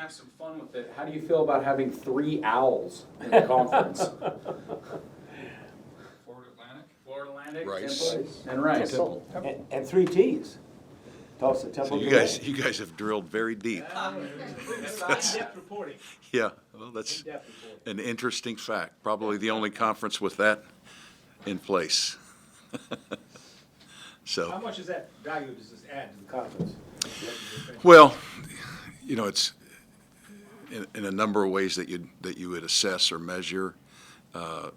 have some fun with it. How do you feel about having 3 owls in the conference? Florida Atlantic, Rice. Temple, and Rice. Temple. And 3 T's. Tulsa, Temple. So you guys have drilled very deep. In-depth reporting. Yeah, well, that's In-depth reporting. an interesting fact. Probably the only conference with that in place. How So, much does that value does this add to the conference? well, it's in a number of ways that you would assess or measure. I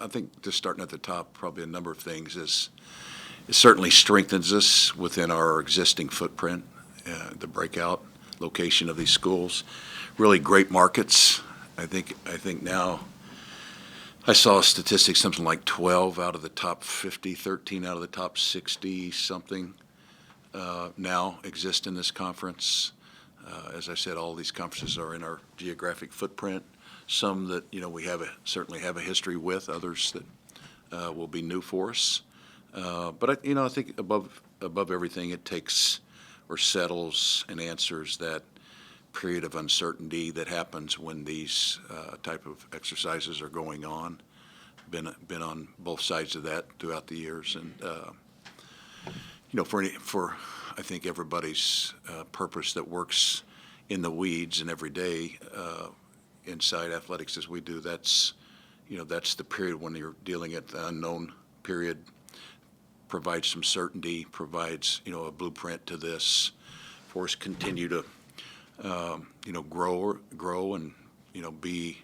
think just starting at the top, probably a number of things is it certainly strengthens us within our existing footprint, the breakout location of these schools. Really great markets. I think now I saw statistics, something like 12 out of the top 50, 13 out of the top 60 something now exist in this conference. As I said, all these conferences are in our geographic footprint. Some that we certainly have a history with, others that will be new for us. But I think above everything, it takes or settles and answers that period of uncertainty that happens when these type of exercises are going on. Been on both sides of that throughout the years, and for I think everybody's purpose that works in the weeds and every day inside athletics as we do. That's the period when you're dealing at the unknown period. Provides some certainty, provides a blueprint to this for us to continue to grow and be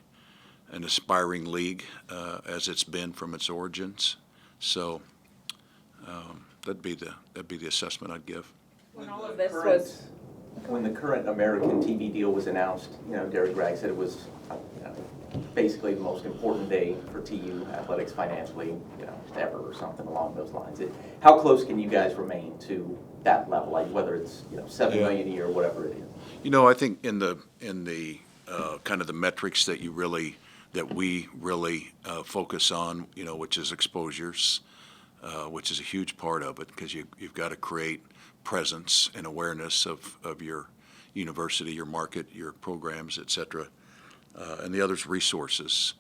an aspiring league as it's been from its origins. So that'd be the assessment I'd give. When all of this was, When the current American TV deal was announced, Derek Gregg said it was basically the most important day for TU athletics financially, ever, or something along those lines. How close can you guys remain to that level, like whether it's $7 million a year or whatever it is? I think in the kind of the metrics that we really focus on, which is exposures, which is a huge part of it, because you've got to create presence and awareness of your university, your market, your programs, et cetera, and the others resources.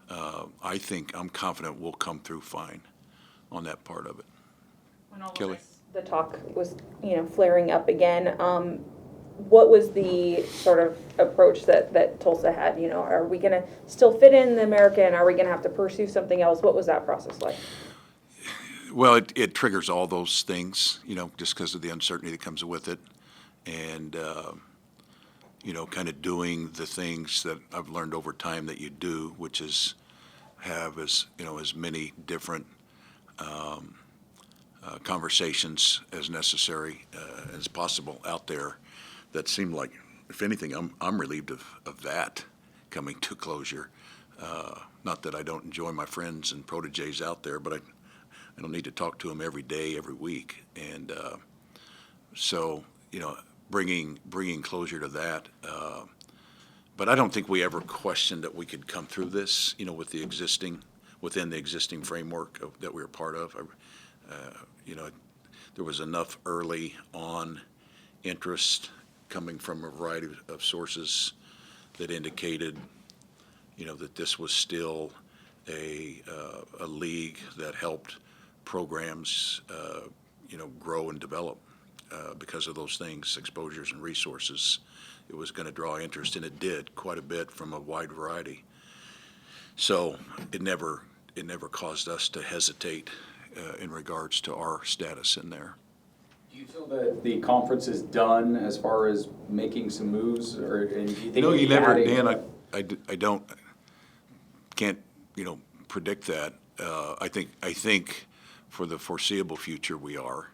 I'm confident we'll come through fine on that part of it. when all Kelly? of this, the talk was, flaring up again, what was the sort of approach that Tulsa had? Are we going to still fit in the American? Are we going to have to pursue something else? What was that process like? Well, it triggers all those things, just because of the uncertainty that comes with it, and kind of doing the things that I've learned over time that you do, which is have as many different conversations as necessary as possible out there. That seemed like, if anything, I'm relieved of that coming to closure. Not that I don't enjoy my friends and proteges out there, but I don't need to talk to them every day, every week, and so bringing closure to that. But I don't think we ever questioned that we could come through this, within the existing framework that we were part of. There was enough early on interest coming from a variety of sources that indicated, that this was still a league that helped programs, grow and develop because of those things, exposures and resources. It was going to draw interest, and it did quite a bit from a wide variety. So it never caused us to hesitate in regards to our status in there. Do you feel that the conference is done as far as making some moves, or and do you think You never, adding- Dan. Can't predict that. I think for the foreseeable future we are.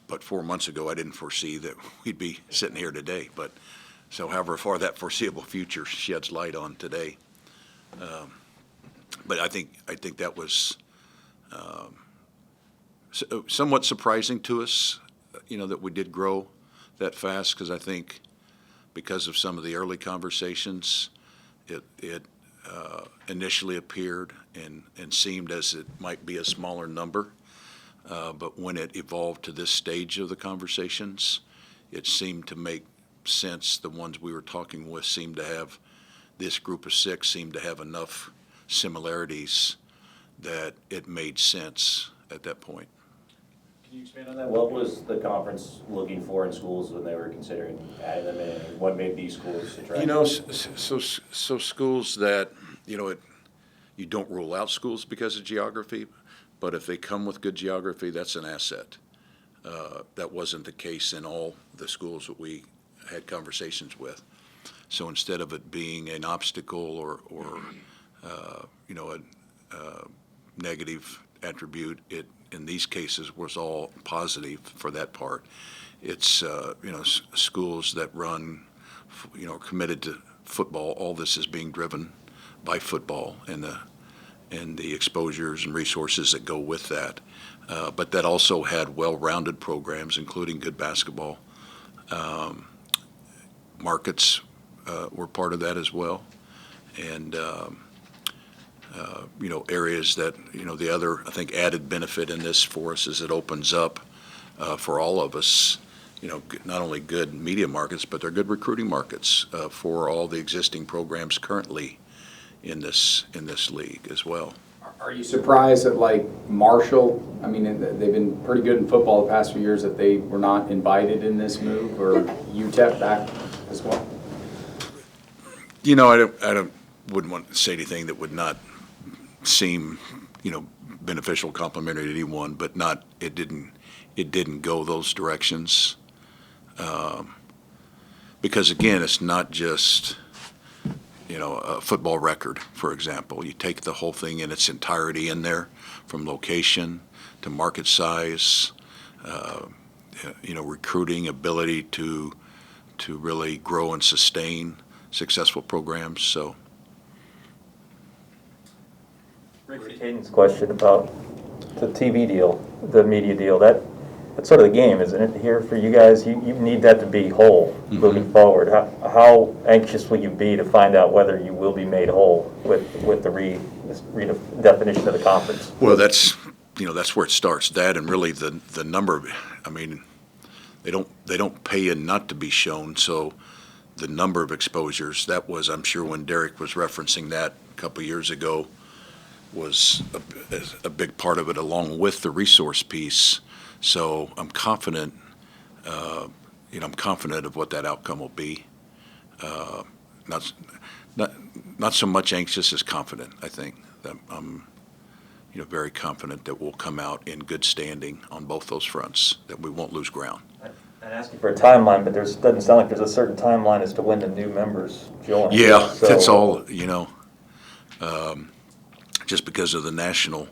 But 4 months ago, I didn't foresee that we'd be sitting here today. But so, however far that foreseeable future sheds light on today. But I think that was somewhat surprising to us, that we did grow that fast, because I think because of some of the early conversations, it initially appeared and seemed as it might be a smaller number. But when it evolved to this stage of the conversations, it seemed to make sense the ones we were talking with seemed to have, this group of 6 seemed to have enough similarities that it made sense at that point. Can you expand on that? What was the conference looking for in schools when they were considering adding them in? What made these schools attractive? You know, so schools that, you know, you don't rule out schools because of geography, but if they come with good geography, that's an asset. That wasn't the case in all the schools that we had conversations with. So instead of it being an obstacle or you know, a negative attribute, it in these cases was all positive for that part. It's you know, schools that run, you know, committed to football. All this is being driven by football and the exposures and resources that go with that. But that also had well-rounded programs, including good basketball. Markets were part of that as well. And, you know, areas that, you know, the other, I think, added benefit in this for us is it opens up for all of us, you know, not only good media markets, but they're good recruiting markets for all the existing programs currently in this league as well. Are you surprised that like Marshall, I mean, they've been pretty good in football the past few years, that they were not invited in this move, or UTEP back as well? You know, I wouldn't want to say anything that would not seem, you know, beneficial, complimentary to anyone, but not, it didn't go those directions. Because again, it's not just, you know, a football record, for example. You take the whole thing in its entirety in there, from location to market size, you know, recruiting ability to really grow and sustain successful programs. So, Rick Caden's question about the TV deal, the media deal, that's sort of the game, isn't it, here for you guys? You need that to be whole moving forward. How anxious will you be to find out whether you will be made whole with the redefinition of the conference? well, that's, you know, that's where it starts. That and really the number of, I mean, they don't pay you not to be shown. So the number of exposures, that was, I'm sure when Derek was referencing that a couple of years ago, was a big part of it, along with the resource piece. So I'm confident, you know, I'm confident of what that outcome will be. Not so much anxious as confident. I think that I'm, you know, very confident that we'll come out in good standing on both those fronts, that we won't lose ground. I'm asking for a timeline, but doesn't sound like there's a certain timeline as to when the new members join. Yeah, So, that's all, you know, just because of the national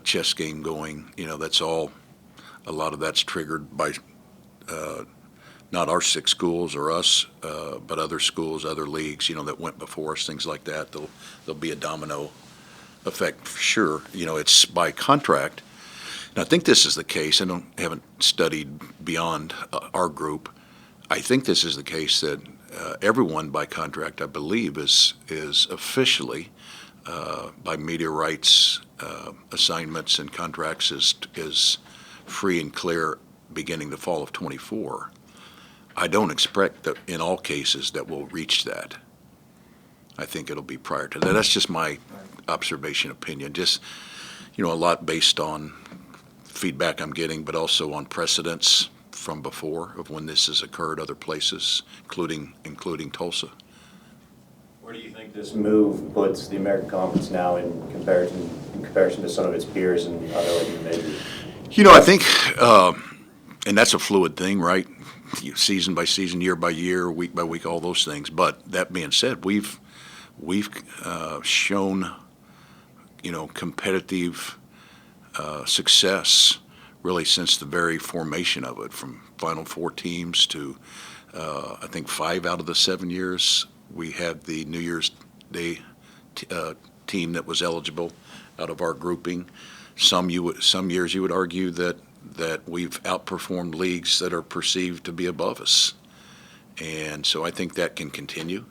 chess game going, you know, that's all, a lot of that's triggered by not our 6 schools or us, but other schools, other leagues, you know, that went before us, things like that. There'll be a domino effect for sure. You know, it's by contract. And I think this is the case. I haven't studied beyond our group. I think this is the case that everyone by contract, I believe, is officially by media rights assignments and contracts is free and clear beginning the fall of '24. I don't expect that in all cases that we'll reach that. I think it'll be prior to that. That's just my observation, opinion. Just, you know, a lot based on feedback I'm getting, but also on precedents from before of when this has occurred other places, including Tulsa. Where do you think this move puts the American Conference now in comparison to some of its peers and other like majors? You know, I think, and that's a fluid thing, right? Season by season, year by year, week by week, all those things. But that being said, we've shown, you know, competitive success really since the very formation of it, from Final Four teams to I think 5 out of the 7 years we had the New Year's Day team that was eligible out of our grouping. Some years you would argue that we've outperformed leagues that are perceived to be above us, and so I think that can continue.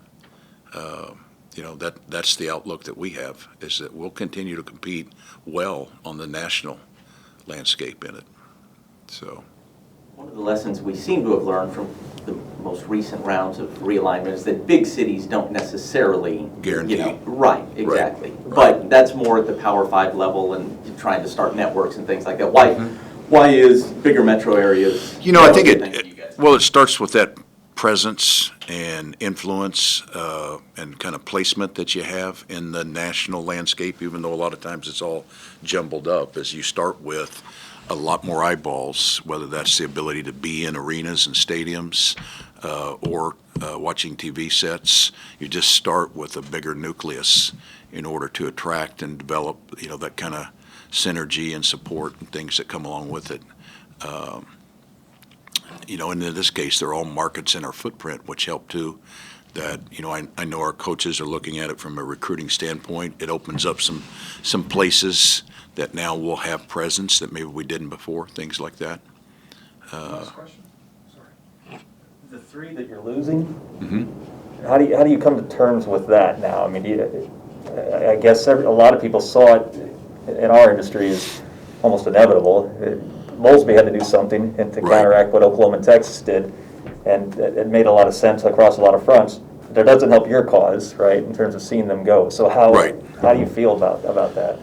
You know, that's the outlook that we have, is that we'll continue to compete well on the national landscape in it. So One of the lessons we seem to have learned from the most recent rounds of realignment is that big cities don't necessarily, Guarantee. Right, exactly. But that's more at the Power 5 level and trying to start networks and things like that. Why is bigger metro areas? I think than you guys? it starts with that presence and influence and kind of placement that you have in the national landscape, even though a lot of times it's all jumbled up, as you start with a lot more eyeballs, whether that's the ability to be in arenas and stadiums or watching TV sets. You just start with a bigger nucleus in order to attract and develop, that kind of synergy and support and things that come along with it. And in this case, they're all markets in our footprint, which help too. That, I know our coaches are looking at it from a recruiting standpoint. It opens up some places that now will have presence that maybe we didn't before, things like that. Last question. Sorry. The 3 that you're losing, Mm-hmm. how do you come to terms with that now? I mean, I guess a lot of people saw it in our industry as almost inevitable. Mosby had to do something and to Right. counteract what Oklahoma and Texas did, and it made a lot of sense across a lot of fronts. That doesn't help your cause, right, in terms of seeing them go. So how do you feel about that?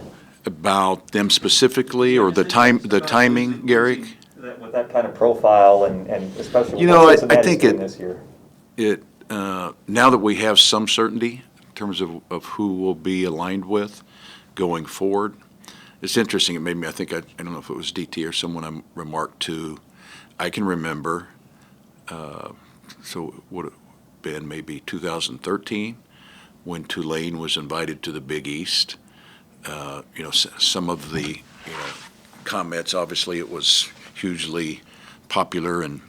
About them specifically, or the timing, Gary? With that kind of profile and especially You know, what I Cincinnati's think doing this year. Now that we have some certainty in terms of who we'll be aligned with going forward, it's interesting. It made me, I don't know if it was DT or someone I remarked to, I can remember, so it would have been maybe 2013 when Tulane was invited to the Big East. Some of the comments, obviously it was hugely popular in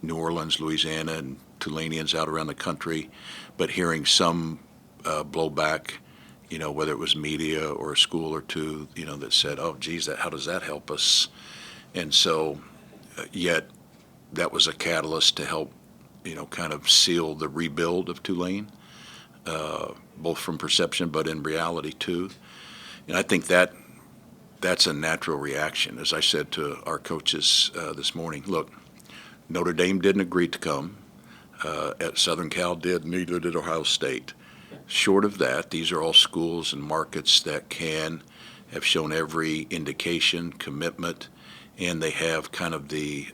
New Orleans, Louisiana, and Tulaneans out around the country, but hearing some blowback, whether it was media or a school or two, that said, oh, geez, how does that help us? And so, yet that was a catalyst to help, kind of seal the rebuild of Tulane, both from perception but in reality too. And I think that's a natural reaction. As I said to our coaches this morning, look, Notre Dame didn't agree to come. At Southern Cal did, neither did Ohio State. Short of that, these are all schools and markets that have shown every indication, commitment, and they have kind of the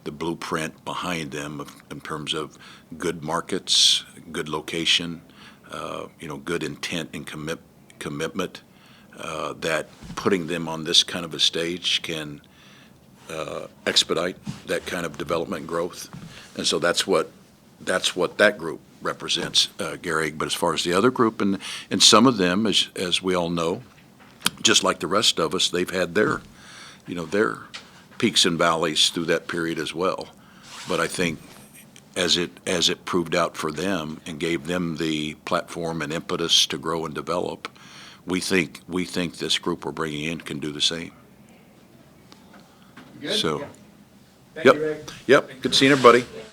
blueprint behind them in terms of good markets, good location, good intent and commitment, that putting them on this kind of a stage can expedite that kind of development and growth. And so that's what that group represents, Gary. But as far as the other group, and some of them, as we all know, just like the rest of us, they've had their peaks and valleys through that period as well. But I think as it proved out for them and gave them the platform and impetus to grow and develop, we think this group we're bringing in can do the same. Good? So, Thank you, Rick. yep, good seeing everybody.